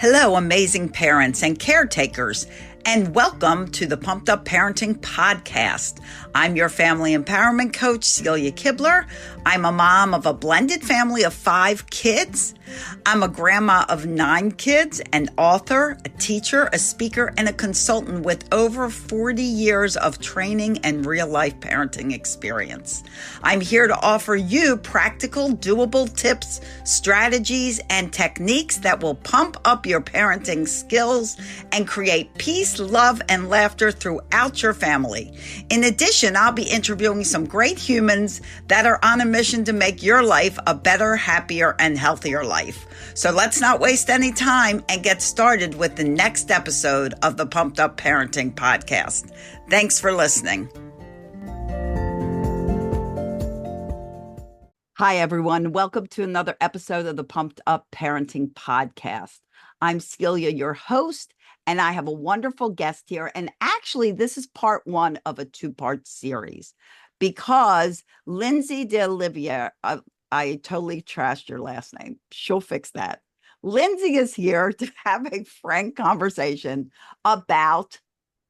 Hello, amazing parents and caretakers, and welcome to the Pumped Up Parenting Podcast. I'm your family empowerment coach, Celia Kibler. I'm a mom of a blended family of 5 kids. I'm a grandma of 9 kids, an author, a teacher, a speaker, and a consultant with over 40 years of training and real-life parenting experience. I'm here to offer you practical, doable tips, strategies, and techniques that will pump up your parenting skills and create peace, love, and laughter throughout your family. In addition, I'll be interviewing some great humans that are on a mission to make your life a better, happier, and healthier life. So let's not waste any time and get started with the next episode of the Pumped Up Parenting Podcast. Thanks for listening. Hi, everyone. Welcome to another episode of the Pumped Up Parenting Podcast. I'm Celia, your host, and I have a wonderful guest here. And actually, this is part 1 of a 2-part series because Lindsay deOliveira, I totally trashed your last name. She'll fix that. Lindsay is here to have a frank conversation about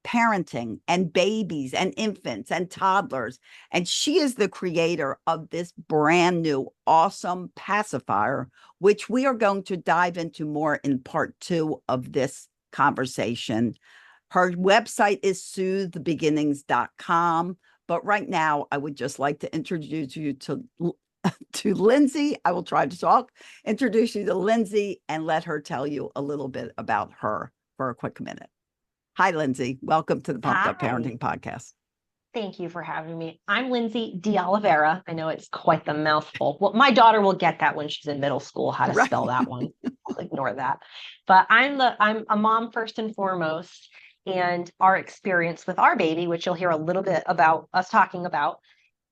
parenting and babies and infants and toddlers. And she is the creator of this brand new awesome pacifier, which we are going to dive into more in part 2 of this conversation. Her website is soothebeginnings.com. But right now, I would just like to introduce you to Lindsay. I will try to introduce you to Lindsay and let her tell you a little bit about her for a quick minute. Hi, Lindsay. Welcome to the Pumped Up Parenting Podcast. Thank you for having me. I'm Lindsay deOliveira. I know it's quite the mouthful. Well, my daughter will get that when she's in middle school, how to spell that one. I'll ignore that. But I'm a mom first and foremost, and our experience with our baby, which you'll hear a little bit about us talking about,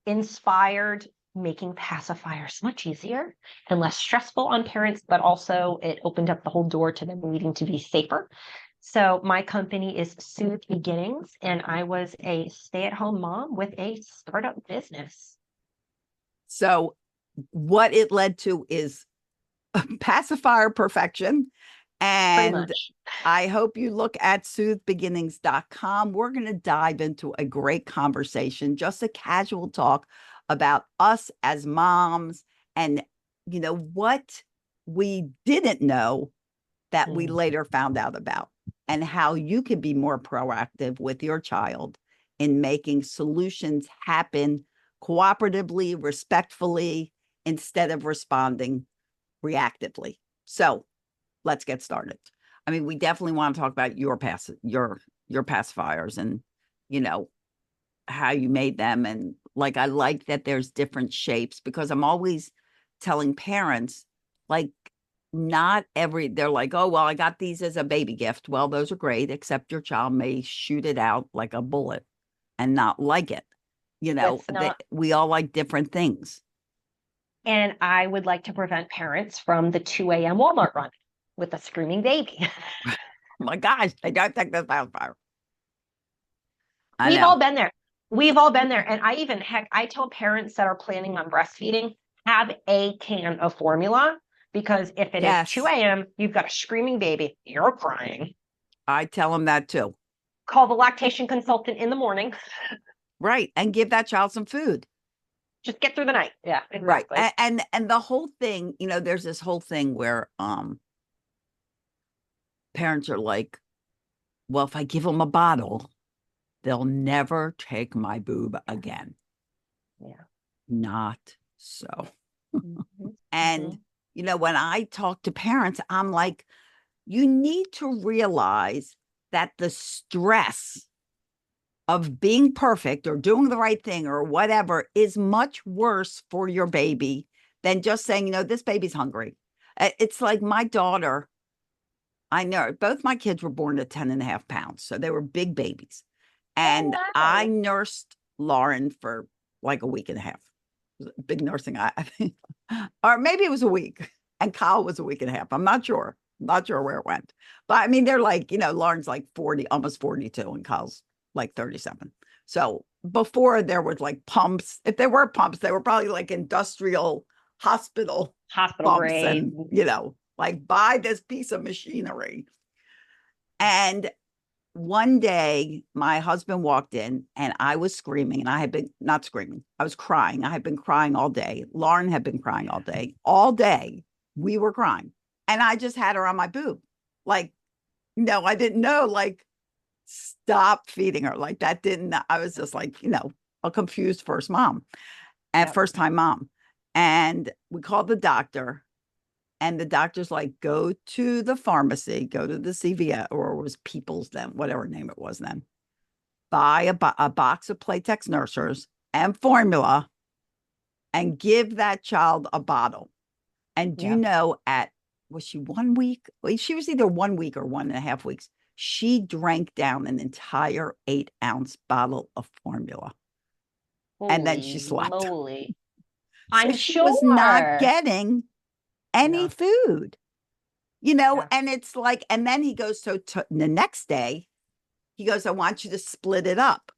inspired making pacifiers much easier and less stressful on parents, but also it opened up the whole door to them needing to be safer. So my company is Soothe Beginnings, and I was a stay-at-home mom with a startup business. So what it led to is pacifier perfection. And I hope you look at soothebeginnings.com. We're going to dive into a great conversation, just a casual talk about us as moms and, what we didn't know that we later found out about, and how you can be more proactive with your child in making solutions happen cooperatively, respectfully, instead of responding reactively. So let's get started. I mean, we definitely want to talk about your pacifiers and, how you made them. And I like that there's different shapes, because I'm always telling parents, they're like, oh, well, I got these as a baby gift. Well, those are great, except your child may shoot it out like a bullet and not like it. We all like different things. And I would like to prevent parents from the 2 a.m. Walmart run with a screaming baby. Oh my gosh, I don't take this pacifier. We've all been there. We've all been there. And I tell parents that are planning on breastfeeding, have a can of formula, because if it is 2 a.m., you've got a screaming baby, you're crying. I tell them that too. Call the lactation consultant in the morning. Right. And give that child some food. Just get through the night. Yeah, exactly. Right. And the whole thing, there's this whole thing where parents are like, well, if I give them a bottle, they'll never take my boob again. Yeah. Not so. And, when I talk to parents, I'm like, you need to realize that the stress of being perfect or doing the right thing or whatever is much worse for your baby than just saying, this baby's hungry. It's like my daughter, I know both my kids were born at 10.5 pounds. So they were big babies. And I nursed Lauren for a week and a half. Big nursing, I think, or maybe it was a week, and Kyle was a week and a half. I'm not sure where it went, but I mean, they're Lauren's 40, almost 42, and Kyle's 37. So before there was pumps, if there were pumps, they were probably industrial hospital pumps grade, and like buy this piece of machinery. And one day my husband walked in and I was screaming, and I had been not screaming. I was crying. I had been crying all day. Lauren had been crying all day. All day we were crying. And I just had her on my boob. Like, no, I didn't know, like, stop feeding her. Like that didn't, I was just like, a confused first mom and first time mom. And we called the doctor. And the doctor's like, go to the pharmacy, go to the CVS, or it was People's then, whatever name it was then. Buy a box of Playtex nurses and formula and give that child a bottle. And do you know, was she 1 week? She was either 1 week or 1.5 weeks. She drank down an entire 8-ounce bottle of formula. Holy and then she slept. Moly. So I'm she sure was not getting any food, and it's like, and then he goes, so the next day, he goes, I want you to split it up.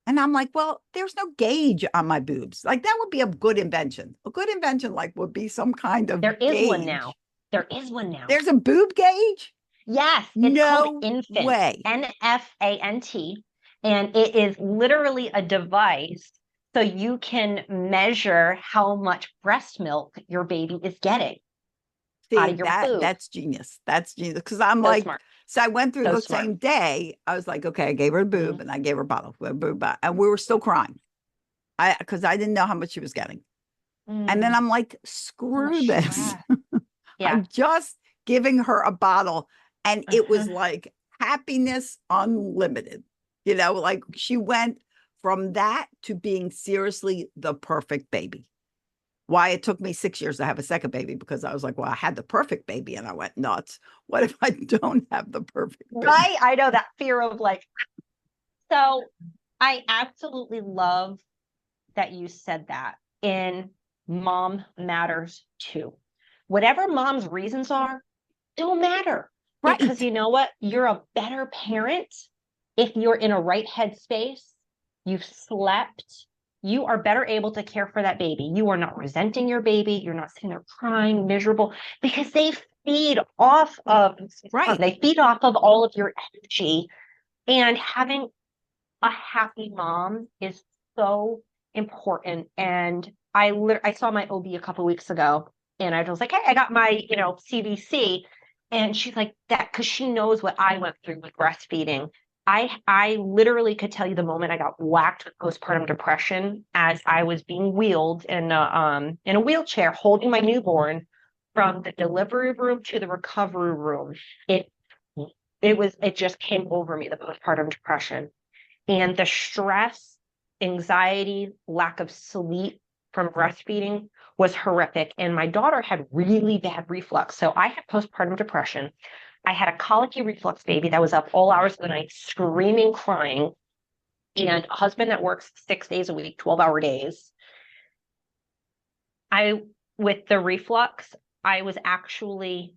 And I'm like, well, there's no gauge on my boobs. Like that would be a good invention. A good invention, like, would be some kind of There is gauge. one now. There is one now. There's a boob gauge? Yes. It's called Infant. Way. NFANT. And it is literally a device so you can measure how much breast milk your baby is getting. See, out of your boob. That's genius. That's genius. Because I'm So like, smart. so I went through So the smart. same day. I was like, okay, I gave her a boob and I gave her a bottle of boob, and we were still crying. Because I didn't know how much she was getting. And then I'm like, screw this. I'm just giving her a bottle. And it was like happiness unlimited. Like she went from that to being seriously the perfect baby. Why it took me 6 years to have a second baby, because I was like, well, I had the perfect baby and I went nuts. What if I don't have the perfect baby? Right. I know that fear of like, so I absolutely love that you said that in Mom Matters Too. Whatever mom's reasons are, don't matter. Right. Because you know what? You're a better parent if you're in a right headspace, you've slept, you are better able to care for that baby. You are not resenting your baby. You're not sitting there crying, miserable, because they feed off of all of your energy. And having a happy mom is so important. And I saw my OB a couple of weeks ago, and I was like, hey, I got my, CBC. And she's like, that, because she knows what I went through with breastfeeding. I literally could tell you the moment I got whacked with postpartum depression as I was being wheeled in a wheelchair, holding my newborn from the delivery room to the recovery room. It just came over me, the postpartum depression. And the stress, anxiety, lack of sleep from breastfeeding was horrific. And my daughter had really bad reflux. So I had postpartum depression. I had a colicky reflux baby that was up all hours of the night, screaming, crying, and a husband that works 6 days a week, 12-hour days. With the reflux, I was actually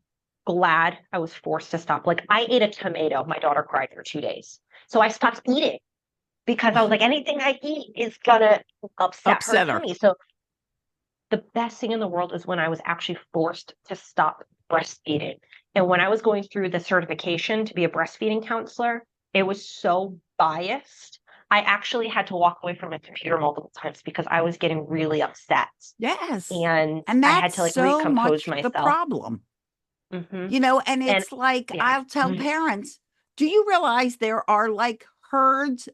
glad I was forced to stop. Like I ate a tomato. My daughter cried for 2 days. So I stopped eating because I was like, anything I eat is going to upset her tummy. So the best thing in the world is when I was actually forced to stop breastfeeding. And when I was going through the certification to be a breastfeeding counselor, it was so biased. I actually had to walk away from my computer multiple times because I was getting really upset. Yes. And that's I had to recompose myself. The problem. Mm-hmm. And it's I'll tell parents, do you realize there are like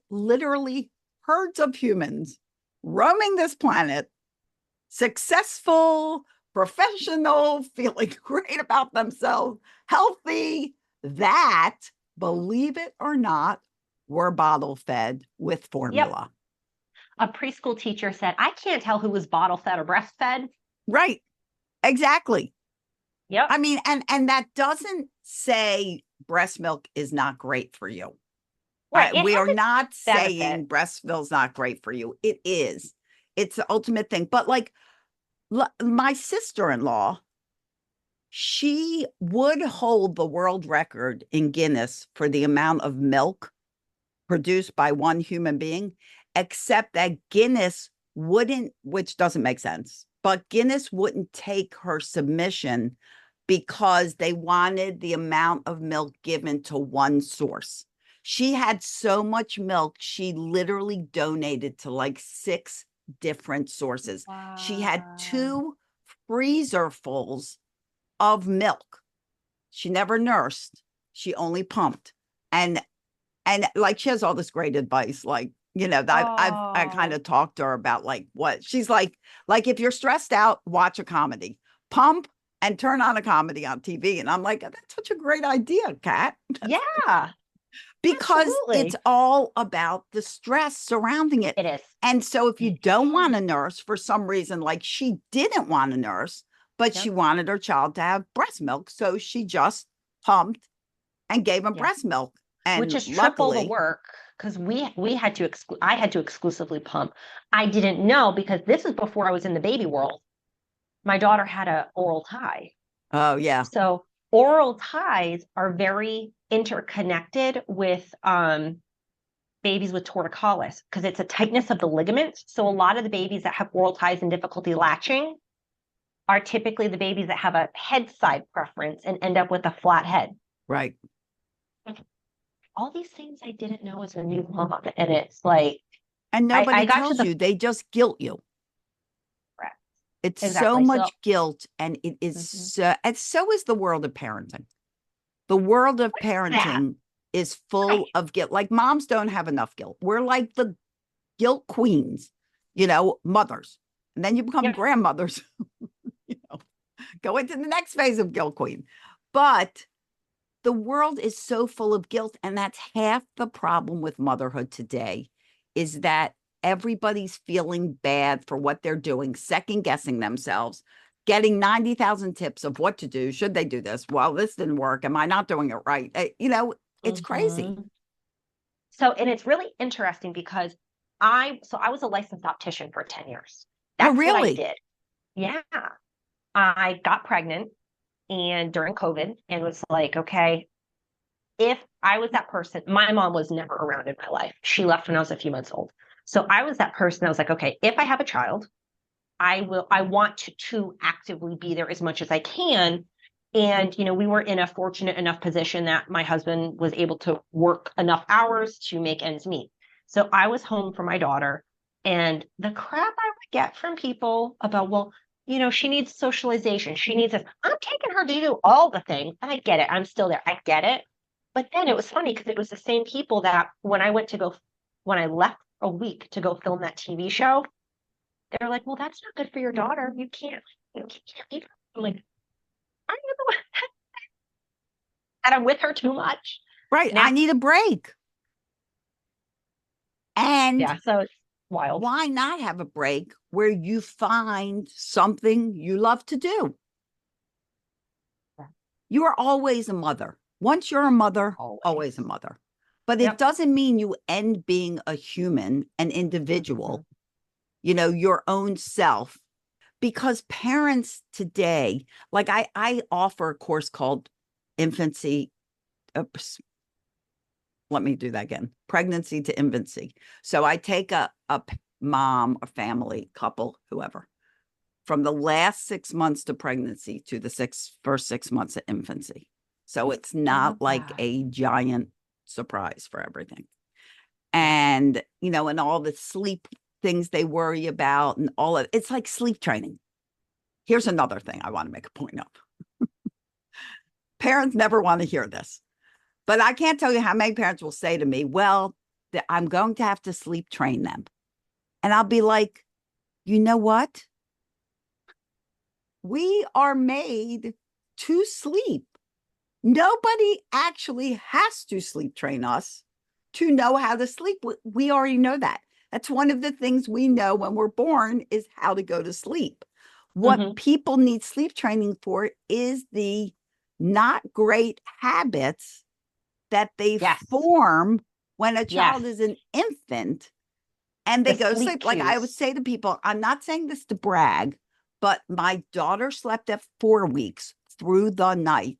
literally herds of humans roaming this planet, successful, professional, feeling great about themselves, healthy, that, believe it or not, were bottle fed with formula. Yep. A preschool teacher said, I can't tell who was bottle fed or breastfed. Right. Exactly. Yep. I mean, and that doesn't say breast milk is not great for you. Right. We are not saying breast milk is not great for you. It is. It's the ultimate thing. But like my sister-in-law, she would hold the world record in Guinness for the amount of milk produced by one human being, except that Guinness wouldn't, which doesn't make sense, but Guinness wouldn't take her submission because they wanted the amount of milk given to one source. She had so much milk, she literally donated to like 6 different sources. Wow. She had 2 freezer fulls of milk. She never nursed. She only pumped. And like she has all this great advice, like, I kind of talked to her about like what she's like if you're stressed out, watch a comedy, pump and turn on a comedy on TV. And I'm like, that's such a great idea, Kat. Yeah. Because Absolutely. it's all about the stress surrounding it. It is. And so if you don't want to nurse for some reason, like she didn't want to nurse, but she wanted her child to have breast milk. So she just pumped and gave him breast milk. And which is triple the work, because I had to exclusively pump. I didn't know, because this is before I was in the baby world. My daughter had an oral tie. Oh, yeah. So oral ties are very interconnected with babies with torticollis, because it's a tightness of the ligaments. So a lot of the babies that have oral ties and difficulty latching are typically the babies that have a head side preference and end up with a flat head. Right. All these things I didn't know as a new mom, and it's like, and nobody tells you, they just guilt you. Correct. It's so much guilt, and it is and so is the world of parenting. The world of parenting is full of guilt. Like, moms don't have enough guilt. We're like the guilt queens, mothers, and then you become grandmothers. Go into the next phase of guilt queen. But the world is so full of guilt, and that's half the problem with motherhood today, is that everybody's feeling bad for what they're doing, second guessing themselves, getting 90,000 tips of what to do. Should they do this? Well, this didn't work. Am I not doing it right? It's crazy. So, and it's really interesting because I was a licensed optician for 10 years. That's really? what I did. Yeah. I got pregnant and during COVID, and was like, okay, if I was that person, my mom was never around in my life. She left when I was a few months old. So I was that person. I was like, okay, if I have a child, I want to actively be there as much as I can. And, we were in a fortunate enough position that my husband was able to work enough hours to make ends meet. So I was home for my daughter, and the crap I would get from people about, well, she needs socialization. She needs this. I'm taking her to do all the things. And I get it. I'm still there. I get it. But then it was funny, because it was the same people that when I left a week to go film that TV show, they're like, well, that's not good for your daughter. You can't leave her. I'm like, are you the one that I'm with her too much? Right. Now, I need a break. And so it's wild. Why not have a break where you find something you love to do? You are always a mother. Once you're a mother, always a mother. But it doesn't mean you end being a human, an individual, your own self. Because parents today, like I offer a course called Infancy. Let me do that again. Pregnancy to infancy. So I take a mom, a family, couple, whoever, from the last 6 months to pregnancy to the first 6 months of infancy. So it's not like a giant surprise for everything. And, and all the sleep things they worry about, and all of it's like sleep training. Here's another thing I want to make a point of. Parents never want to hear this, but I can't tell you how many parents will say to me, well, I'm going to have to sleep train them. And I'll be like, you know what? We are made to sleep. Nobody actually has to sleep train us to know how to sleep. We already know that. That's one of the things we know when we're born, is how to go to sleep. What people need sleep training for is the not great habits that they form when a child is an infant and they go to sleep. Like I would say to people, I'm not saying this to brag, but my daughter slept at 4 weeks through the night,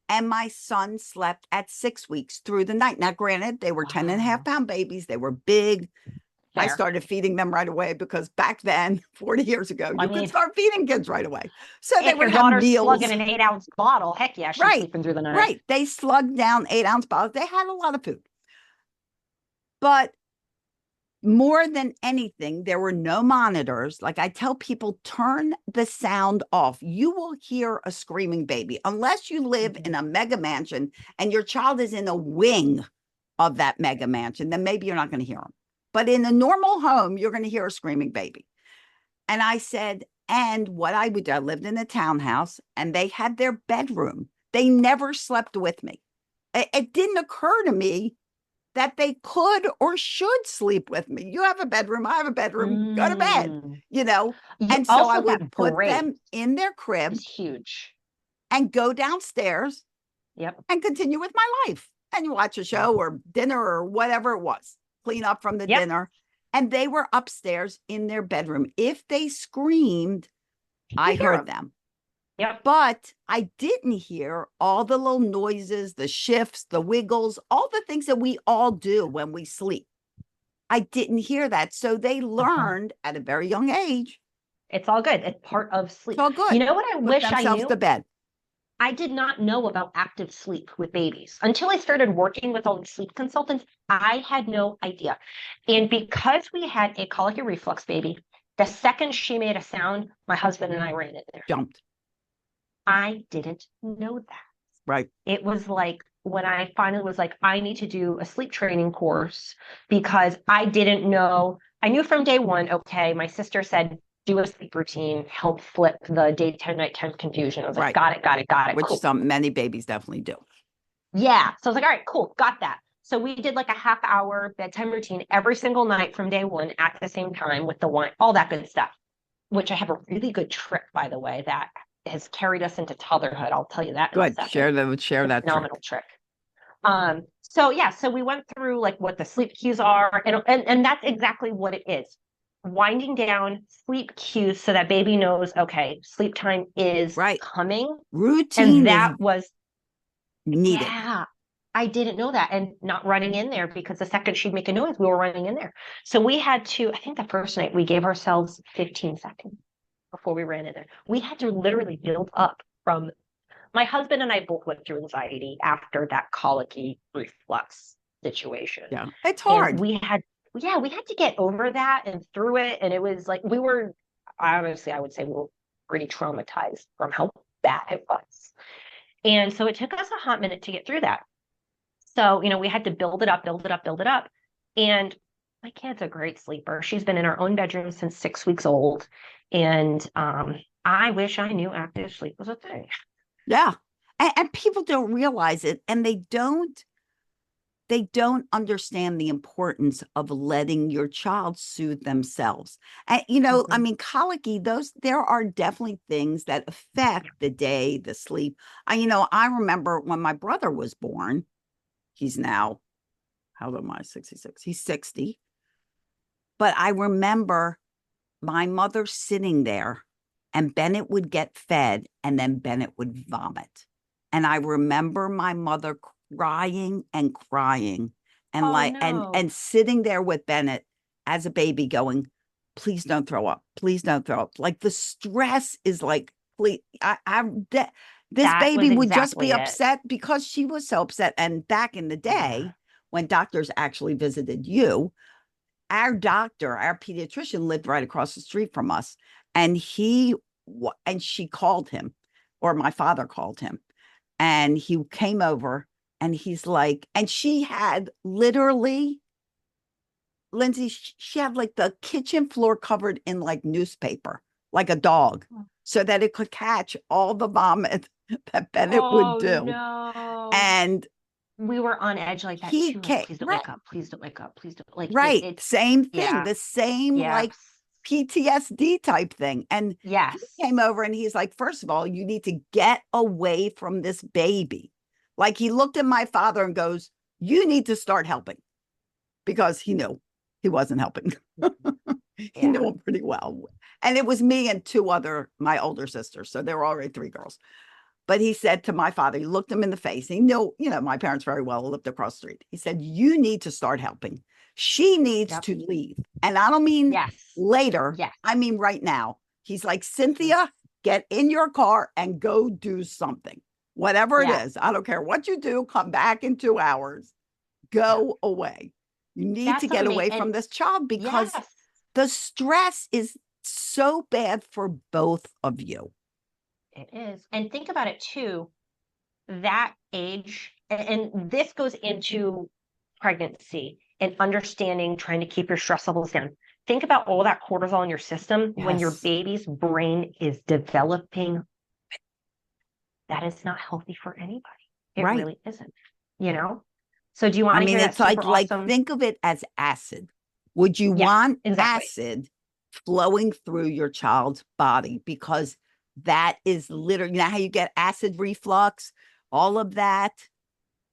and my son slept at 6 weeks through the night. Now, granted, they were 10 and a half pound babies. They were big. I Fair. started feeding them right away because back then, 40 years ago, I you could mean, start feeding kids right away. So they if would your have daughter's meals. slugging an 8-ounce bottle, heck yeah, she's Right, sleeping through the night. right. They slugged down 8-ounce bottles. They had a lot of food. But more than anything, there were no monitors. Like I tell people, turn the sound off. You will hear a screaming baby unless you live in a mega mansion and your child is in a wing of that mega mansion. Then maybe you're not going to hear them. But in a normal home, you're going to hear a screaming baby. And I said, and what I would do, I lived in a townhouse and they had their bedroom. They never slept with me. It didn't occur to me that they could or should sleep with me. You have a bedroom, I have a bedroom, go to bed, you know? And so I would put them in their crib. It's huge. And go downstairs. Yep. And continue with my life. And you watch a show or dinner or whatever it was, clean up from the dinner. And they were upstairs in their bedroom. If they screamed, I heard them. Yep. But I didn't hear all the little noises, the shifts, the wiggles, all the things that we all do when we sleep. I didn't hear that. So they learned at a very young age. It's all good. It's part of sleep. It's all good. You know what I wish I knew? To bed. I did not know about active sleep with babies until I started working with all the sleep consultants. I had no idea. And because we had a colicky reflux baby, the second she made a sound, my husband and I ran in there. Jumped. I didn't know that. Right. It was like when I finally was like, I need to do a sleep training course because I didn't know. I knew from day one, okay, my sister said, do a sleep routine, help flip the daytime, nighttime confusion. I was like, got it. Which many babies definitely do. Yeah. So I was like, all right, cool, got that. So we did like a half-hour bedtime routine every single night from day one at the same time with the wine, all that good stuff, which I have a really good trick, by the way, that has carried us into toddlerhood. I'll tell you that. Good. Share that phenomenal trick. So we went through like what the sleep cues are, and that's exactly what it is. Winding down sleep cues so that baby knows, okay, sleep time is coming. Routine. And that was needed. Yeah. I didn't know that, and not running in there because the second she'd make a noise, we were running in there. So we had to, I think the first night we gave ourselves 15 seconds before we ran in there. We had to literally build up from, my husband and I both went through anxiety after that colicky reflux situation. Yeah. It's hard. And we had to get over that and through it. And it was like, honestly, I would say we were pretty traumatized from how bad it was. And so it took us a hot minute to get through that. So, we had to build it up. And my kid's a great sleeper. She's been in her own bedroom since 6 weeks old. And I wish I knew active sleep was a thing. Yeah. And people don't realize it. And they don't understand the importance of letting your child soothe themselves. And, I mean, colicky, there are definitely things that affect the day, the sleep. I remember when my brother was born, he's now, how old am I? 66. He's 60. But I remember my mother sitting there and Bennett would get fed and then Bennett would vomit. And I remember my mother crying and and sitting there with Bennett as a baby going, please don't throw up. Please don't throw up. Like the stress is like, please, this baby would just be upset because she was so upset. And back in the day when doctors actually visited you, our doctor, our pediatrician lived right across the street from us. And she called him, or my father called him, and he came over. And he's like, and she had literally, Lindsay, she had like the kitchen floor covered in like newspaper, like a dog, so that it could catch all the vomit that Bennett would do. No. And we were on edge like that too. Like, please don't wake up. Please don't wake up. Please don't. Like, same thing. The same like PTSD type thing. And he came over and he's like, first of all, you need to get away from this baby. Like he looked at my father and goes, you need to start helping, because he knew he wasn't helping. He knew him pretty well. And it was me and my older sisters. So there were already 3 girls. But he said to my father, he looked him in the face. He knew, my parents very well, lived across the street. He said, you need to start helping, She needs to leave. And I don't mean later. Yes. I mean right now. He's like, Cynthia, get in your car and go do something. Whatever it is. I don't care what you do. Come back in 2 hours. Go away. You need to get away from this child because the stress is so bad for both of you. It is. And think about it too. That age, and this goes into pregnancy and understanding, trying to keep your stress levels down. Think about all that cortisol in your system when your baby's brain is developing. That is not healthy for anybody. It really isn't, you know? So do you want to hear it's like think of it as acid. Would you want acid flowing through your child's body? Because that is literally, you know how you get acid reflux, all of that.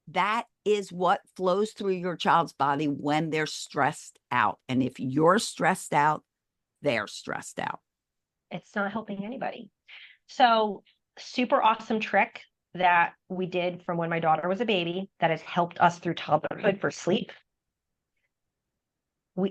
That is what flows through your child's body when they're stressed out. And if you're stressed out, they're stressed out. It's not helping anybody. So super awesome trick that we did from when my daughter was a baby that has helped us through toddlerhood for sleep.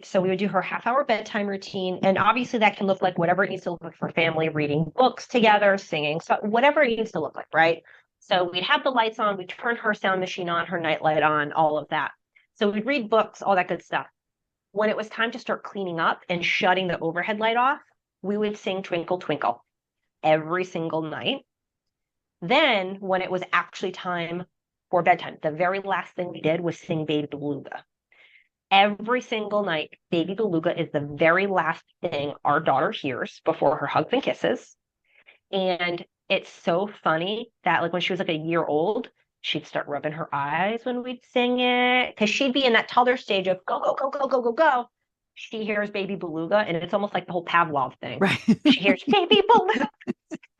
So we would do her half-hour bedtime routine. And obviously that can look like whatever it needs to look like for family, reading books together, singing, so whatever it needs to look like, right? So we'd have the lights on, we'd turn her sound machine on, her nightlight on, all of that. So we'd read books, all that good stuff. When it was time to start cleaning up and shutting the overhead light off, we would sing Twinkle, Twinkle every single night. Then when it was actually time for bedtime, the very last thing we did was sing Baby Beluga. Every single night, Baby Beluga is the very last thing our daughter hears before her hugs and kisses. And it's so funny that like when she was like a year old, she'd start rubbing her eyes when we'd sing it because she'd be in that toddler stage of go, go, go, go, go, go, go. She hears Baby Beluga and it's almost like the whole Pavlov thing. Right. She hears Baby Beluga.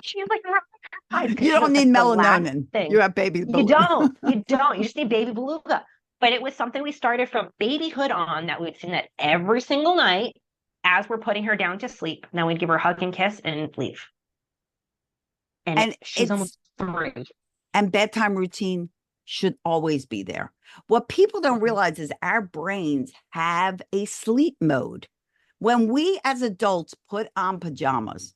She's like, you don't need melatonin. You have Baby Beluga. You don't. You just need Baby Beluga. But it was something we started from babyhood on that we'd sing that every single night as we're putting her down to sleep. Now we'd give her a hug and kiss and leave. And she's almost 3. And bedtime routine should always be there. What people don't realize is our brains have a sleep mode. When we as adults put on pajamas,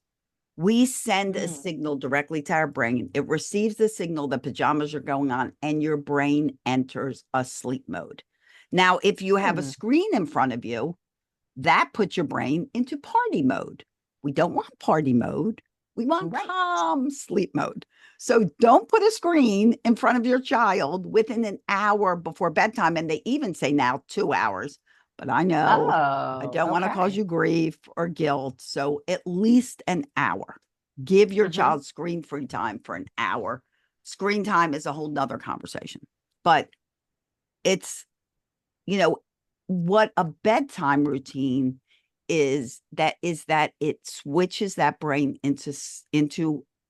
we send a signal directly to our brain. It receives the signal that pajamas are going on and your brain enters a sleep mode. Now, if you have a screen in front of you, that puts your brain into party mode. We don't want party mode. We want calm sleep mode. So don't put a screen in front of your child within an hour before bedtime. And they even say now 2 hours. But I know I don't want to cause you grief or guilt. So at least an hour. Give your child screen-free time for an hour. Screen time is a whole nother conversation. But it's, you know, what a bedtime routine is that it switches that brain into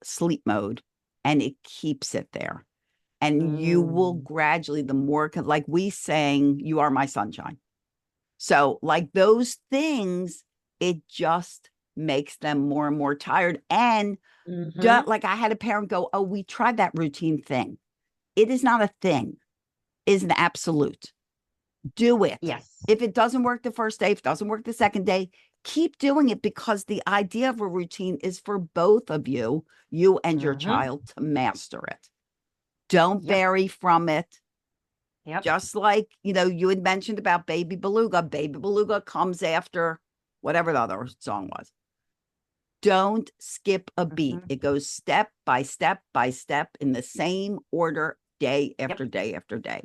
sleep mode and it keeps it there. And you will gradually, the more, like we sang, You Are My Sunshine. So like those things, it just makes them more and more tired. And like I had a parent go, oh, we tried that routine thing. It is not a thing. It is an absolute. Do it. Yes. If it doesn't work the first day, if it doesn't work the second day, keep doing it because the idea of a routine is for both of you and your child to master it. Don't vary from it. Just like, you know, you had mentioned about Baby Beluga. Baby Beluga comes after whatever the other song was. Don't skip a beat. It goes step by step by step in the same order, day after day after day.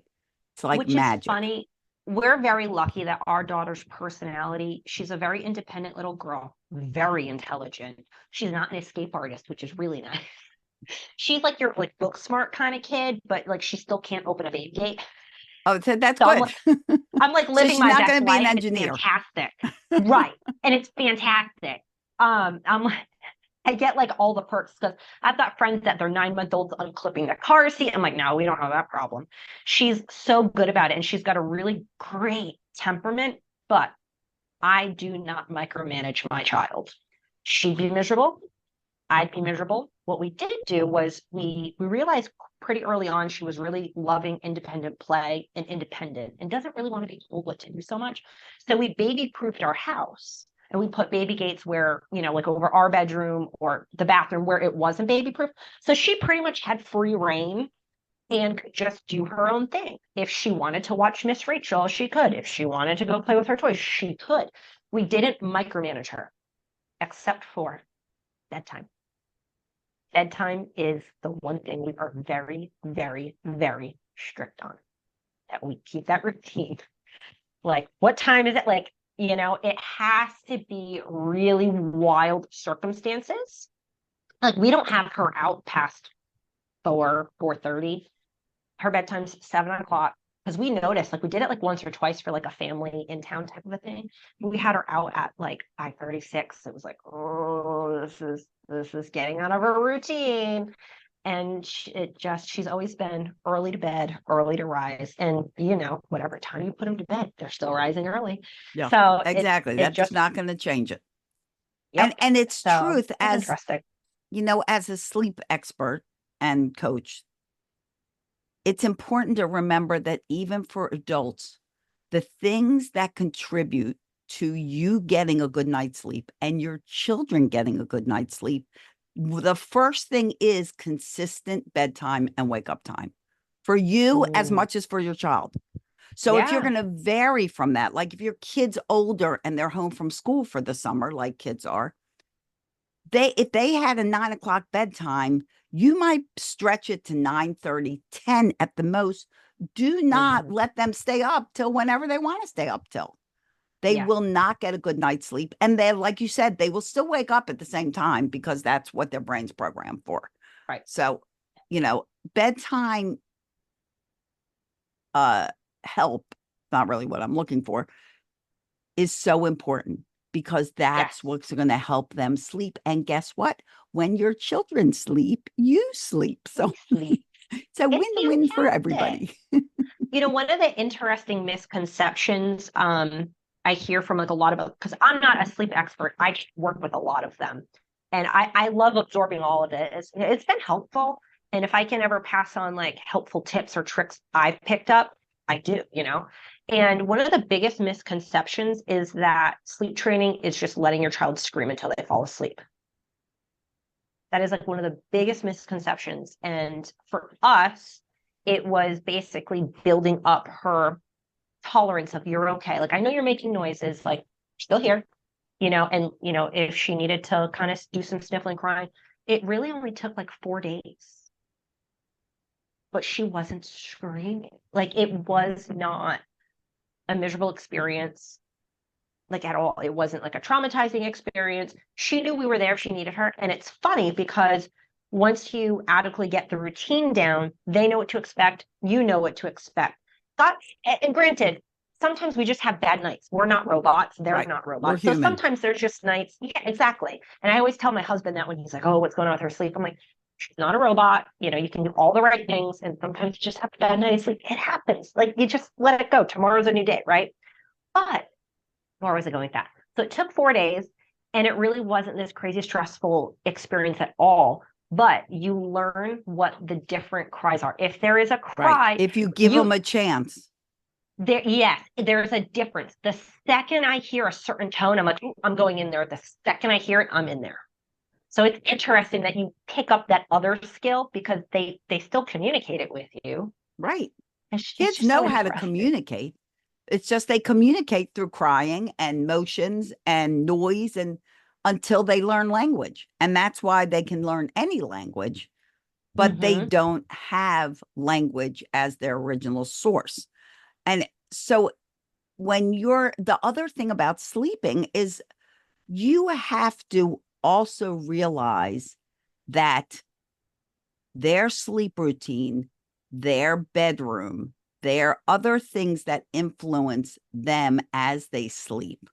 It's like Which magic. Is funny. We're very lucky that our daughter's personality, she's a very independent little girl, very intelligent. She's not an escape artist, which is really nice. She's like your like book smart kind of kid, but like she still can't open a baby gate. Oh, so that's so good. I'm like living so my not best gonna be life. An engineer. It's fantastic. Right. And it's fantastic. I'm like, I get like all the perks because I've got friends that their 9-month-olds unclipping the car seat. I'm like, no, we don't have that problem. She's so good about it. And she's got a really great temperament, but I do not micromanage my child. She'd be miserable. I'd be miserable. What we did do was we realized pretty early on she was really loving independent play and independent and doesn't really want to be told what to do so much. So we baby proofed our house and we put baby gates where, like over our bedroom or the bathroom where it wasn't baby proof. So she pretty much had free reign and could just do her own thing. If she wanted to watch Miss Rachel, she could. If she wanted to go play with her toys, she could. We didn't micromanage her, except for bedtime. Bedtime is the one thing we are very, very, very strict on, that we keep that routine. Like, what time is it? Like, it has to be really wild circumstances. Like, we don't have her out past 4:30. Her bedtime's 7 o'clock, because we noticed, like, we did it like once or twice for like a family in town type of a thing. We had her out at like 5:36. It was like, oh, this is getting out of her routine. And she's always been early to bed, early to rise. And whatever time you put them to bed, they're still rising early. Yeah, So exactly. That's just not going to change it. Yep. And it's truth, as interesting. As a sleep expert and coach, it's important to remember that even for adults, the things that contribute to you getting a good night's sleep and your children getting a good night's sleep, the first thing is consistent bedtime and wake up time for you as much as for your child. So if you're going to vary from that, like if your kid's older and they're home from school for the summer, like kids are, if they had a 9 o'clock bedtime, you might stretch it to 9:30, 10 at the most. Do not let them stay up till whenever they want to stay up till. They will not get a good night's sleep. And they, like you said, they will still wake up at the same time because that's what their brain's programmed for. Right. So, bedtime help, not really what I'm looking for, is so important, because that's what's going to help them sleep. And guess what? When your children sleep, you sleep. So it's a win-win for everybody. One of the interesting misconceptions I hear from like a lot of, because I'm not a sleep expert, I just work with a lot of them. And I love absorbing all of it. It's been helpful. And if I can ever pass on like helpful tips or tricks I've picked up, I do, And one of the biggest misconceptions is that sleep training is just letting your child scream until they fall asleep. That is like one of the biggest misconceptions. And for us, it was basically building up her tolerance of, you're okay. Like, I know you're making noises, like, still here, and, if she needed to kind of do some sniffling, crying, it really only took like 4 days. But she wasn't screaming. Like, it was not a miserable experience, like at all. It wasn't like a traumatizing experience. She knew we were there if she needed her. And it's funny because once you adequately get the routine down, they know what to expect. You know what to expect. And granted, sometimes we just have bad nights. We're not robots. They're not robots. So sometimes there's just nights. Yeah, exactly. And I always tell my husband that when he's like, oh, what's going on with her sleep? I'm like, she's not a robot. You can do all the right things. And sometimes you just have a bad night's sleep. It happens. Like, you just let it go. Tomorrow's a new day, right? But where was I going with that? So it took 4 days, and it really wasn't this crazy stressful experience at all. But you learn what the different cries are. If there is a cry, if you give them a chance. There's a difference. The second I hear a certain tone, I'm like, I'm going in there. The second I hear it, I'm in there. So it's interesting that you pick up that other skill because they still communicate it with you. Right. Kids know how to communicate. It's just they communicate through crying and motions and noise, and until they learn language. And that's why they can learn any language, but they don't have language as their original source. And so the other thing about sleeping is you have to also realize that their sleep routine, their bedroom, there are other things that influence them as they sleep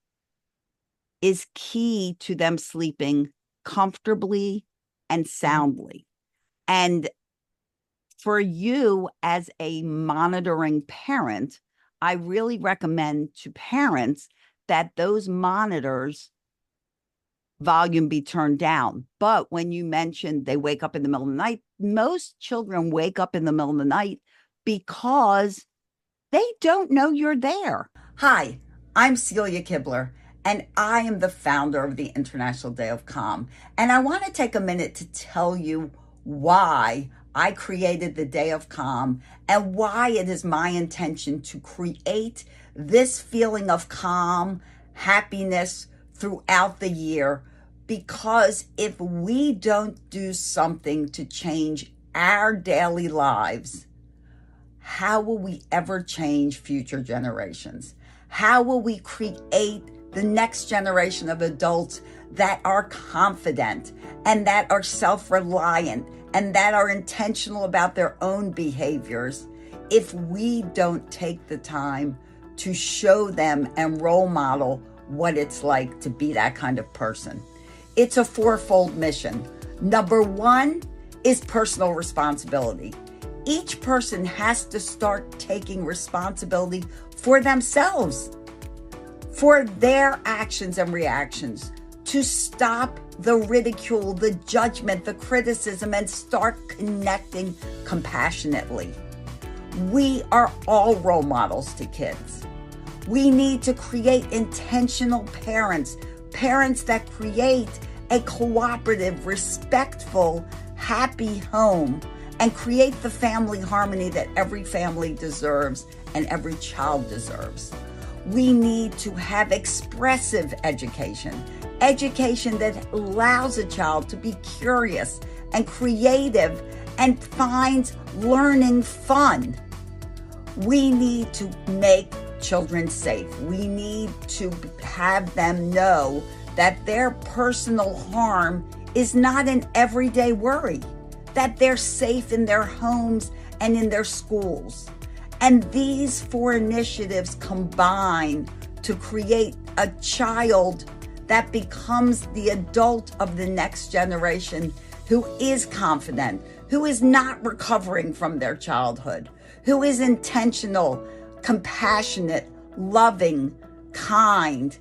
is key to them sleeping comfortably and soundly. And for you as a monitoring parent, I really recommend to parents that those monitors volume be turned down. But when you mentioned they wake up in the middle of the night, most children wake up in the middle of the night because they don't know you're there. Hi, I'm Celia Kibler, and I am the founder of the International Day of Calm. And I want to take a minute to tell you why I created the Day of Calm and why it is my intention to create this feeling of calm, happiness throughout the year. Because if we don't do something to change our daily lives, how will we ever change future generations? How will we create the next generation of adults that are confident and that are self-reliant and that are intentional about their own behaviors if we don't take the time to show them and role model what it's like to be that kind of person? It's a fourfold mission. Number one is personal responsibility. Each person has to start taking responsibility for themselves, for their actions and reactions, to stop the ridicule, the judgment, the criticism, and start connecting compassionately. We are all role models to kids. We need to create intentional parents that create a cooperative, respectful, happy home and create the family harmony that every family deserves and every child deserves. We need to have expressive education that allows a child to be curious and creative and finds learning fun. We need to make children safe. We need to have them know that their personal harm is not an everyday worry, that they're safe in their homes and in their schools. And these four initiatives combine to create a child that becomes the adult of the next generation who is confident, who is not recovering from their childhood, who is intentional, compassionate, loving, kind,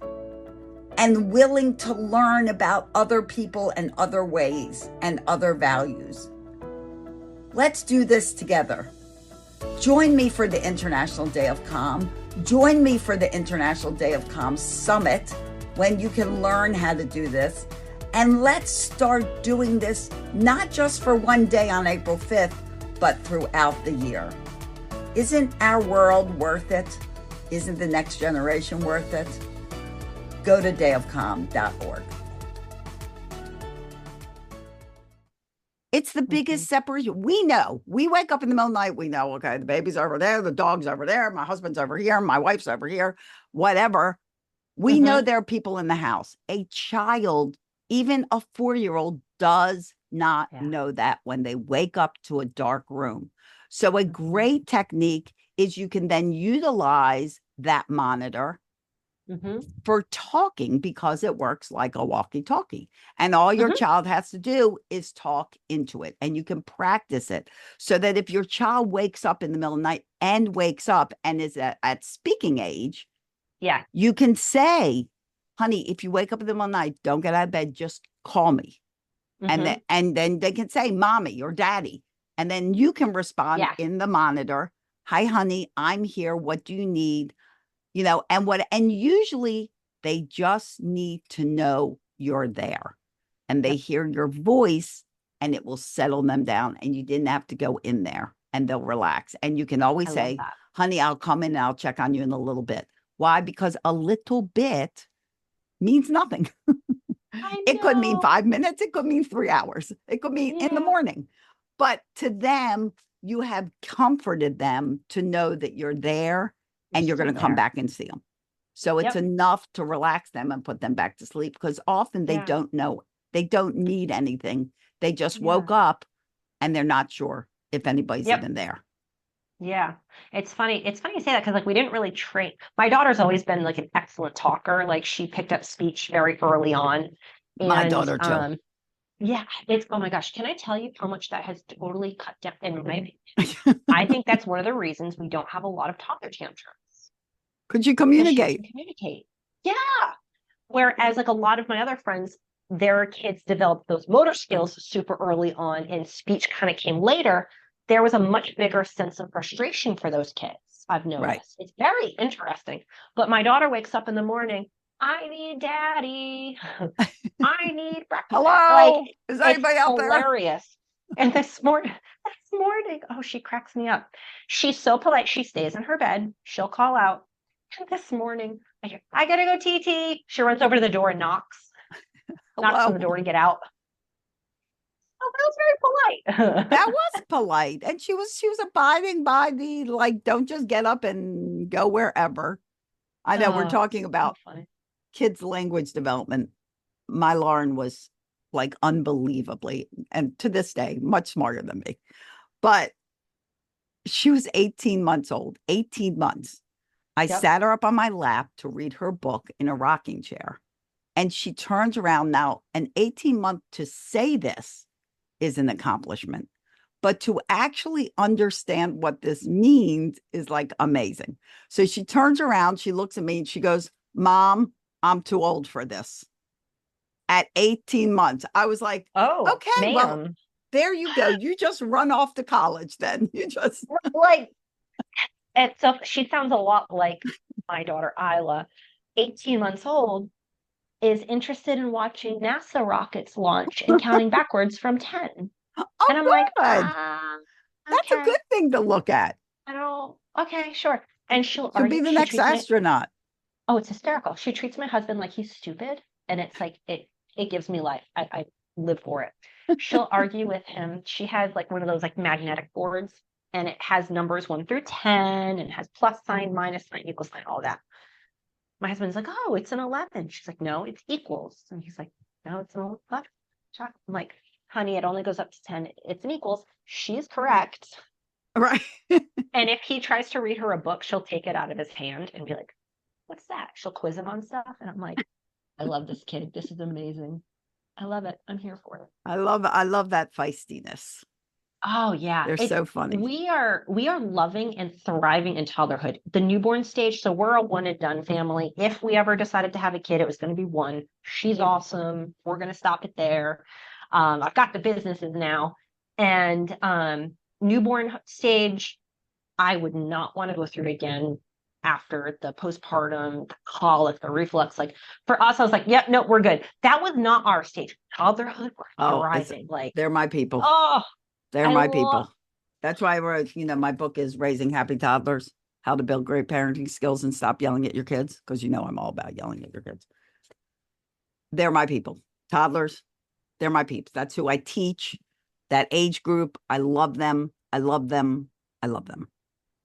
and willing to learn about other people and other ways and other values. Let's do this together. Join me for the International Day of Calm. Join me for the International Day of Calm Summit when you can learn how to do this. And let's start doing this not just for one day on April 5th, but throughout the year. Isn't our world worth it? Isn't the next generation worth it? Go to dayofcalm.org. It's the biggest separation. We know. We wake up in the middle of the night. We know, okay, the baby's over there, the dog's over there, my husband's over here, my wife's over here, whatever. We know there are people in the house. A child, even a 4-year-old, does not know that when they wake up to a dark room. So a great technique is you can then utilize that monitor for talking because it works like a walkie-talkie. And all your child has to do is talk into it. And you can practice it so that if your child wakes up in the middle of the night and wakes up and is at speaking age, you can say, honey, if you wake up in the middle of the night, don't get out of bed, just call me. And then they can say mommy or daddy. And then you can respond in the monitor. Hi, honey, I'm here. What do you need? You know, and usually they just need to know you're there and they hear your voice and it will settle them down and you didn't have to go in there and they'll relax. And you can always say, honey, I'll come in and I'll check on you in a little bit. Why? Because a little bit means nothing. It could mean 5 minutes. It could mean 3 hours. It could mean in the morning. But to them, you have comforted them to know that you're there and you're going to come back and see them. So it's enough to relax them and put them back to sleep because often they don't know. They don't need anything. They just woke up and they're not sure if anybody's even there. Yeah. It's funny. It's funny you say that because like we didn't really train. My daughter's always been like an excellent talker. Like she picked up speech very early on. And, my daughter too. It's, oh my gosh, can I tell you how much that has totally cut down in my opinion? I think that's one of the reasons we don't have a lot of toddler tantrums. Could you communicate? Yeah. Whereas like a lot of my other friends, their kids developed those motor skills super early on and speech kind of came later, there was a much bigger sense of frustration for those kids. I've noticed. Right. It's very interesting. But my daughter wakes up in the morning, I need daddy. I need breakfast. Hello? Like, Is anybody out there? Hilarious. And this morning, oh, she cracks me up. She's so polite. She stays in her bed. She'll call out. And this morning, I hear, I gotta go TT. She runs over to the door and knocks on the door to get out. Oh, that was very polite. That was polite. And she was abiding by the, like, don't just get up and go wherever. I know we're talking about kids' language development. My Lauren was like unbelievably, and to this day, much smarter than me. But she was 18 months old, 18 months. I sat her up on my lap to read her book in a rocking chair. And she turns around now, an 18-month to say this is an accomplishment. But to actually understand what this means is like amazing. So she turns around, she looks at me and she goes, Mom, I'm too old for this. At 18 months, I was like, oh, okay, ma'am. Well, there you go. You just run off to college then. You just like, and so she sounds a lot like my daughter, Isla, 18 months old, is interested in watching NASA rockets launch and counting backwards from 10. Oh, and I'm good. like, that's a good thing to look at. Okay, sure. And she'll be the next astronaut. Oh, it's hysterical. She treats my husband like he's stupid. And it's like, it gives me life. I live for it. She'll argue with him. She has like one of those like magnetic boards and it has numbers 1 through 10 and has plus sign, minus sign, equal sign, all that. My husband's like, oh, it's an 11. She's like, no, it's equals. And he's like, no, it's an 11. I'm like, honey, it only goes up to 10. It's an equals. She's correct. Right. And if he tries to read her a book, she'll take it out of his hand and be like, what's that? She'll quiz him on stuff. And I'm like, I love this kid. This is amazing. I love it. I'm here for it. I love that feistiness. Oh yeah. They're so funny. We are loving and thriving in toddlerhood. The newborn stage. So we're a one and done family. If we ever decided to have a kid, it was going to be one. She's awesome. We're going to stop it there. I've got the businesses now. And newborn stage, I would not want to go through it again after the postpartum, the colic, the reflux. Like for us, I was like, yep, no, we're good. That was not our stage. Toddlerhood, we're thriving. Like they're my people. Oh, they're my people. That's why I wrote, my book is Raising Happy Toddlers, How to Build Great Parenting Skills and Stop Yelling at Your Kids. Because I'm all about yelling at your kids. They're my people. Toddlers, they're my peeps. That's who I teach. That age group, I love them. I love them. I love them.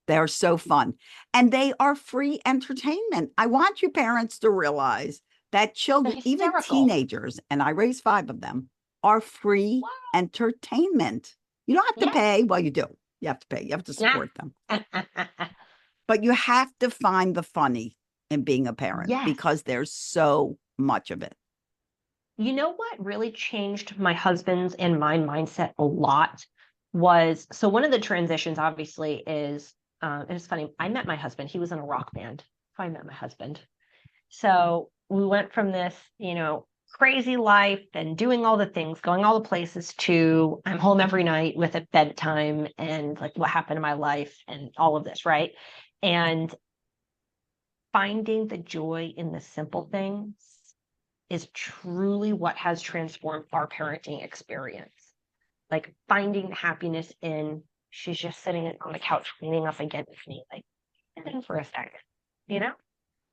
They are so fun. And they are free entertainment. I want you parents to realize that children, even teenagers, and I raised 5 of them, are free entertainment. You don't have to pay. Well, you do. You have to pay. You have to support them. But you have to find the funny in being a parent because there's so much of it. You know what really changed my husband's and my mindset a lot was, so one of the transitions obviously is, and it's funny, I met my husband. He was in a rock band. I met my husband. So we went from this, crazy life and doing all the things, going all the places to I'm home every night with a bedtime and like what happened in my life and all of this, right? And finding the joy in the simple things is truly what has transformed our parenting experience. Like finding happiness in she's just sitting on the couch cleaning up against me, like sitting for a second,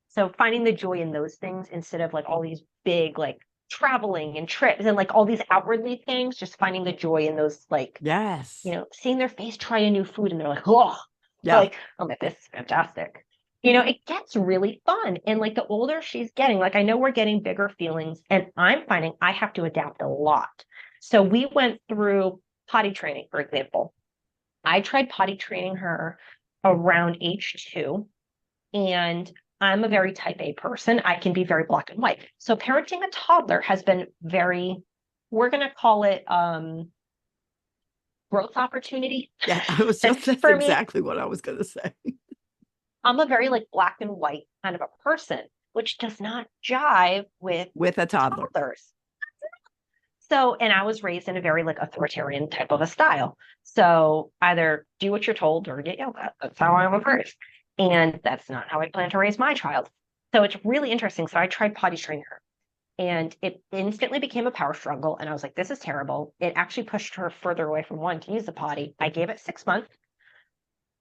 So finding the joy in those things instead of like all these big like traveling and trips and like all these outwardly things, just finding the joy in those like, seeing their face try a new food and they're like, like, oh, this is fantastic. It gets really fun. And like the older she's getting, like I know we're getting bigger feelings and I'm finding I have to adapt a lot. So we went through potty training, for example. I tried potty training her around age 2 and I'm a very type A person. I can be very black and white. So parenting a toddler has been we're going to call it growth opportunity. Yeah, that's exactly what I was going to say. I'm a very like black and white kind of a person, which does not jive with a toddler. Toddlers. So, and I was raised in a very like authoritarian type of a style. So either do what you're told or get yelled at. That's how I was raised. And that's not how I plan to raise my child. So it's really interesting. So I tried potty training her and it instantly became a power struggle. And I was like, this is terrible. It actually pushed her further away from wanting to use the potty. I gave it 6 months.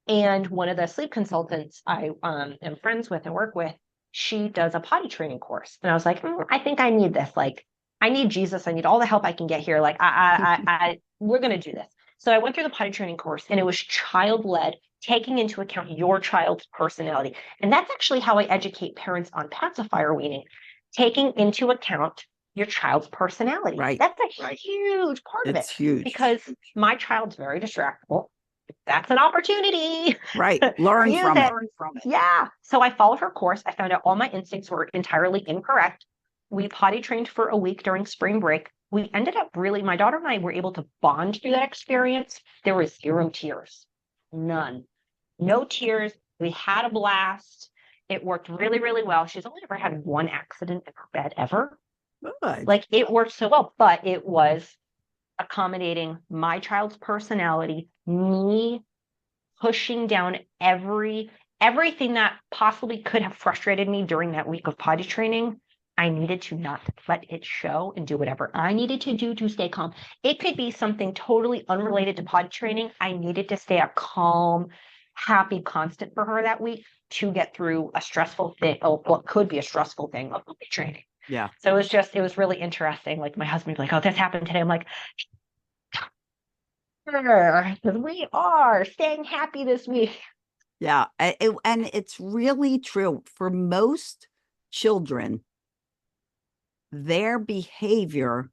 And one of the sleep consultants I am friends with and work with, she does a potty training course. And I was like, I think I need this. Like, I need Jesus. I need all the help I can get here. Like, we're going to do this. So I went through the potty training course and it was child-led, taking into account your child's personality. And that's actually how I educate parents on pacifier weaning, taking into account your child's personality. Right. That's a huge part of it. It's huge. Because my child's very distractible. That's an opportunity. Right. Learn from it. Yeah. So I followed her course. I found out all my instincts were entirely incorrect. We potty trained for a week during spring break. We ended up really, my daughter and I were able to bond through that experience. There was 0 tears. None. No tears. We had a blast. It worked really, really well. She's only ever had 1 accident in her bed ever. Good. Like it worked so well, but it was accommodating my child's personality, me pushing down everything that possibly could have frustrated me during that week of potty training. I needed to not let it show and do whatever I needed to do to stay calm. It could be something totally unrelated to potty training. I needed to stay a calm, happy constant for her that week to get through a stressful thing, or what could be a stressful thing of potty training. Yeah. So it was really interesting. Like my husband would be like, oh, this happened today. I'm like, we are staying happy this week. Yeah. And it's really true for most children. Their behavior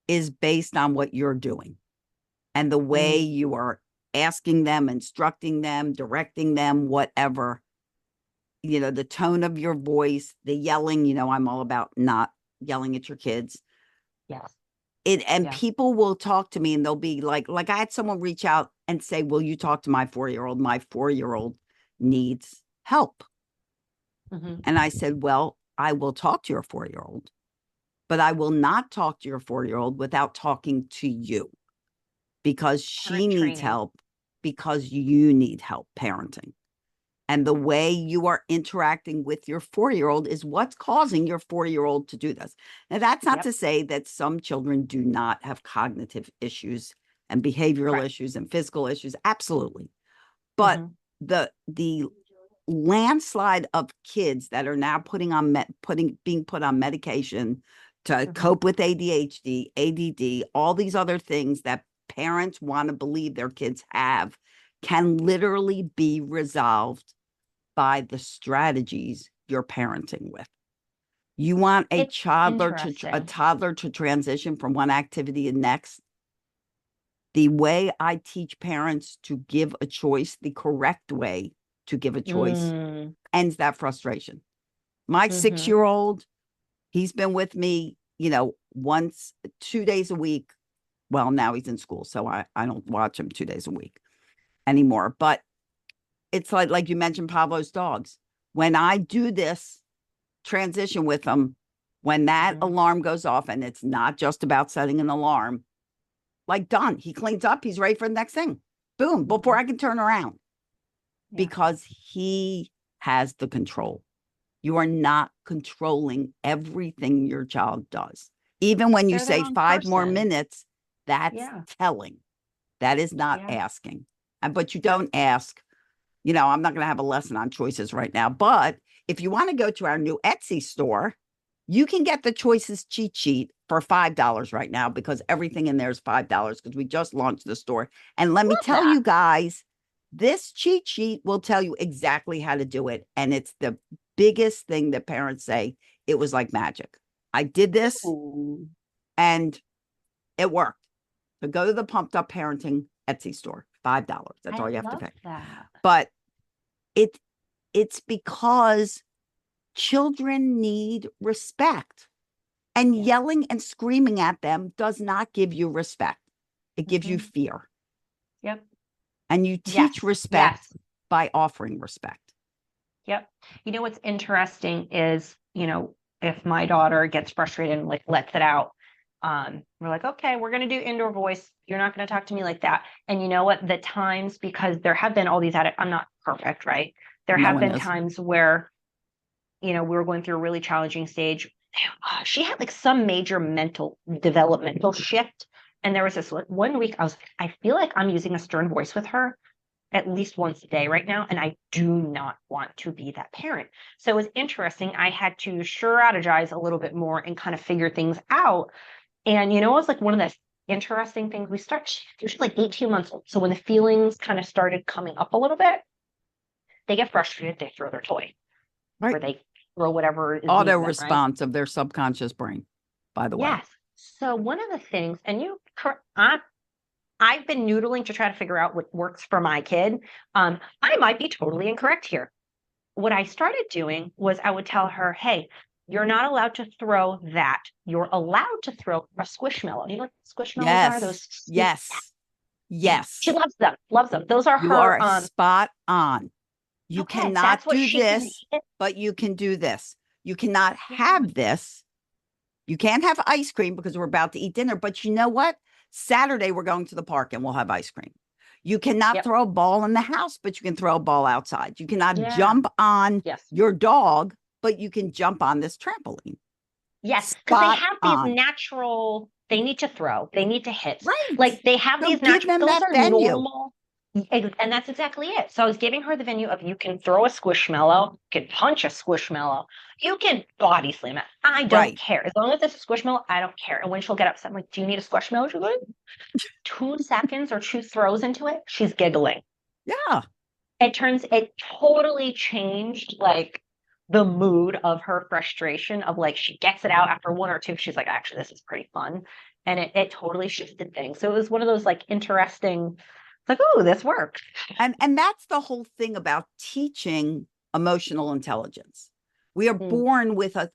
is based on what you're doing and the way you are asking them, instructing them, directing them, whatever. You know, the tone of your voice, the yelling, you know, I'm all about not yelling at your kids. Yes. People will talk to me and they'll be like I had someone reach out and say, will you talk to my 4-year-old? My 4-year-old needs help. And I said, well, I will talk to your 4-year-old, but I will not talk to your 4-year-old without talking to you because she needs help because you need help parenting. And the way you are interacting with your 4-year-old is what's causing your 4-year-old to do this. Now, that's not to say that some children do not have cognitive issues and behavioral issues and physical issues. Absolutely. But the landslide of kids that are now being put on medication to cope with ADHD, ADD, all these other things that parents want to believe their kids have can literally be resolved by the strategies you're parenting with. You want a toddler to transition from one activity to next. The way I teach parents to give a choice, the correct way to give a choice, ends that frustration. My 6-year-old, he's been with me, you know, 2 days a week. Well, now he's in school, so I don't watch him 2 days a week anymore. But it's like you mentioned Pavlov's dogs. When I do this transition with them, when that alarm goes off, and it's not just about setting an alarm, like done. He cleans up. He's ready for the next thing. Boom, before I can turn around. Because he has the control. You are not controlling everything your child does. Even when you say 5 more minutes, that's telling. That is not asking. But you don't ask. You know, I'm not going to have a lesson on choices right now. But if you want to go to our new Etsy store, you can get the choices cheat sheet for $5 right now because everything in there is $5 because we just launched the store. And let me tell you guys, this cheat sheet will tell you exactly how to do it. And it's the biggest thing that parents say. It was like magic. I did this and it worked. So go to the Pumped Up Parenting Etsy store, $5. That's all you have to pay. But it's because children need respect. And yelling and screaming at them does not give you respect. It gives you fear. Yep. And you teach respect by offering respect. Yep. You know, what's interesting is, you know, if my daughter gets frustrated and like lets it out, We're like, okay, we're going to do indoor voice. You're not going to talk to me like that. And you know what? The times, because there have been all these, I'm not perfect, right? There No have one been is. times where, we were going through a really challenging stage. She had like some major mental developmental shift. And there was this one week I feel like I'm using a stern voice with her at least once a day right now. And I do not want to be that parent. So it was interesting. I had to strategize a little bit more and kind of figure things out. And, it was like one of the interesting things she was like 18 months old. So when the feelings kind of started coming up a little bit, they get frustrated, they throw their toy, Right. or they throw whatever is Auto them, response of their subconscious brain, by the way. Yes. So one of the things, and I've been noodling to try to figure out what works for my kid. I might be totally incorrect here. What I started doing was I would tell her, hey, you're not allowed to throw that. You're allowed to throw a squishmallow. You know what squishmallows are? Those. Yes. She loves them. Loves them. Those are You her. are spot on. You okay, cannot that's what do this, but you can do this. You cannot have this. You can't have ice cream because we're about to eat dinner. But you know what? Saturday, we're going to the park and we'll have ice cream. You cannot throw a ball in the house, but you can throw a ball outside. You cannot jump on your dog, but you can jump on this trampoline. Yes, because they have these natural, they need to throw, they need to hit. Right. Like they have these natural, those are venue. Normal. And that's exactly it. So I was giving her the venue of you can throw a squishmallow, you can punch a squishmallow, you can body slam it. I don't care. As long as it's a squishmallow, I don't care. And when she'll get upset, I'm like, do you need a squishmallow? She's like, 2 seconds or 2 throws into it, she's giggling. Yeah. It totally changed like the mood of her frustration of like, she gets it out after 1 or 2. She's like, actually, this is pretty fun. And it totally shifted things. So it was one of those like interesting, like, oh, this worked. And that's the whole thing about teaching emotional intelligence. We are born with a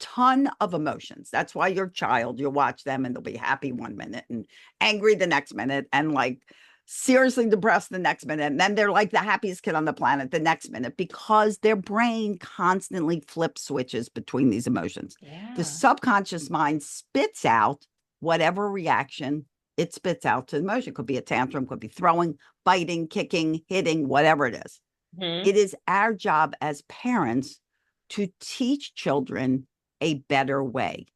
ton of emotions. That's why your child, you'll watch them and they'll be happy 1 minute and angry the next minute and like seriously depressed the next minute. And then they're like the happiest kid on the planet the next minute because their brain constantly flips switches between these emotions. Yeah. The subconscious mind spits out whatever reaction it spits out to emotion. It could be a tantrum, could be throwing, biting, kicking, hitting, whatever it is. It is our job as parents to teach children a better way.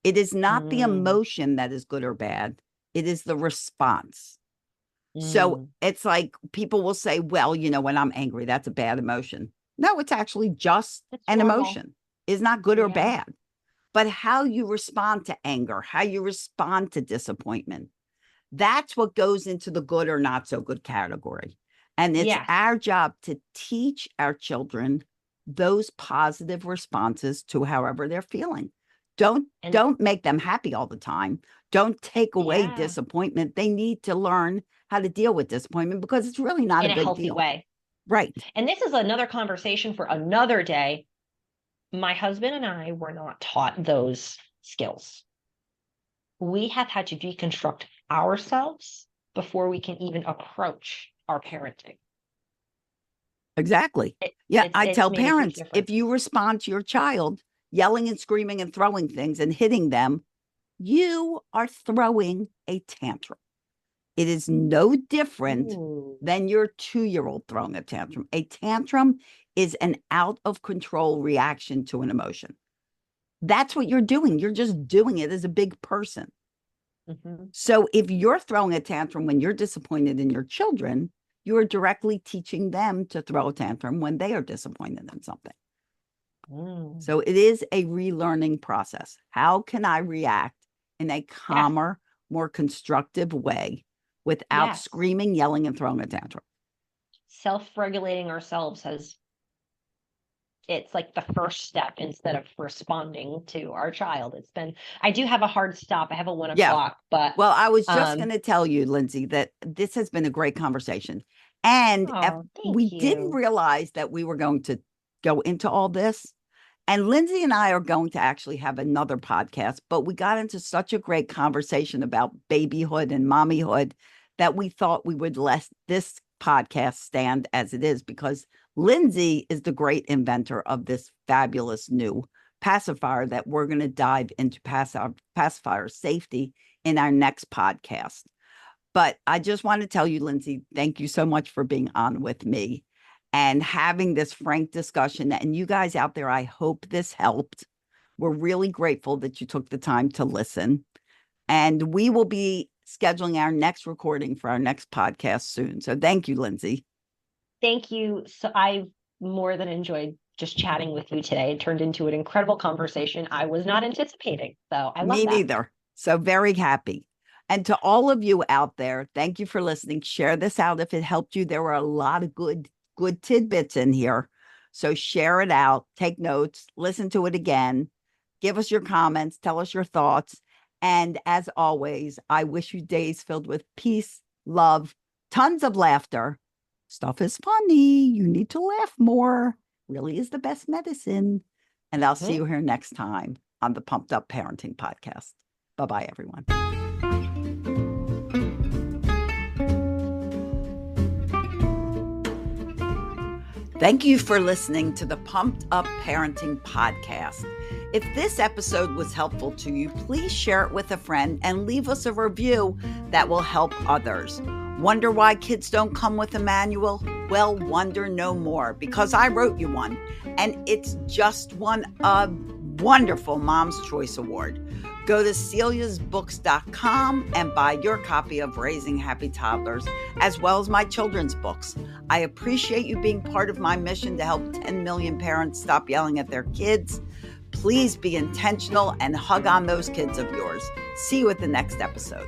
It is not the emotion that is good or bad. It is the response. So it's like people will say, well, when I'm angry, that's a bad emotion. No, it's actually just an normal emotion. It's not good or bad. But how you respond to anger, how you respond to disappointment, that's what goes into the good or not so good category. And it's our job to teach our children those positive responses to however they're feeling. Don't make them happy all the time. Don't take away disappointment. They need to learn how to deal with disappointment because it's really not a big healthy deal. Way. Right. And this is another conversation for another day. My husband and I were not taught those skills. We have had to deconstruct ourselves before we can even approach our parenting. Exactly. I tell parents, if you respond to your child yelling and screaming and throwing things and hitting them, you are throwing a tantrum. It is no different than your 2-year-old throwing a tantrum. A tantrum is an out of control reaction to an emotion. That's what you're doing. You're just doing it as a big person. So if you're throwing a tantrum when you're disappointed in your children, you are directly teaching them to throw a tantrum when they are disappointed in something. So it is a relearning process. How can I react in a calmer, more constructive way without screaming, yelling, and throwing a tantrum? Self-regulating ourselves it's like the first step instead of responding to our child. I do have a hard stop. I have a 1 o'clock, but. Well, I was just going to tell you, Lindsay, that this has been a great conversation. And we didn't realize that we were going to go into all this. And Lindsay and I are going to actually have another podcast, but we got into such a great conversation about babyhood and mommyhood that we thought we would let this podcast stand as it is because Lindsay is the great inventor of this fabulous new pacifier that we're going to dive into pacifier safety in our next podcast. But I just want to tell you, Lindsay, thank you so much for being on with me and having this frank discussion. And you guys out there, I hope this helped. We're really grateful that you took the time to listen. And we will be scheduling our next recording for our next podcast soon. So thank you, Lindsay. Thank you. So I've more than enjoyed just chatting with you today. It turned into an incredible conversation I was not anticipating. So I love that. Me neither. So very happy. And to all of you out there, thank you for listening. Share this out if it helped you. There were a lot of good tidbits in here. So share it out, take notes, listen to it again, give us your comments, tell us your thoughts. And as always, I wish you days filled with peace, love, tons of laughter. Stuff is funny. You need to laugh more. Really is the best medicine. And I'll see you here next time on the Pumped Up Parenting Podcast. Bye-bye, everyone. Thank you for listening to the Pumped Up Parenting Podcast. If this episode was helpful to you, please share it with a friend and leave us a review that will help others. Wonder why kids don't come with a manual? Well, wonder no more, because I wrote you one, and it's just won a wonderful Mom's Choice Award. Go to celiasbooks.com and buy your copy of Raising Happy Toddlers, as well as my children's books. I appreciate you being part of my mission to help 10 million parents stop yelling at their kids. Please be intentional and hug on those kids of yours. See you at the next episode.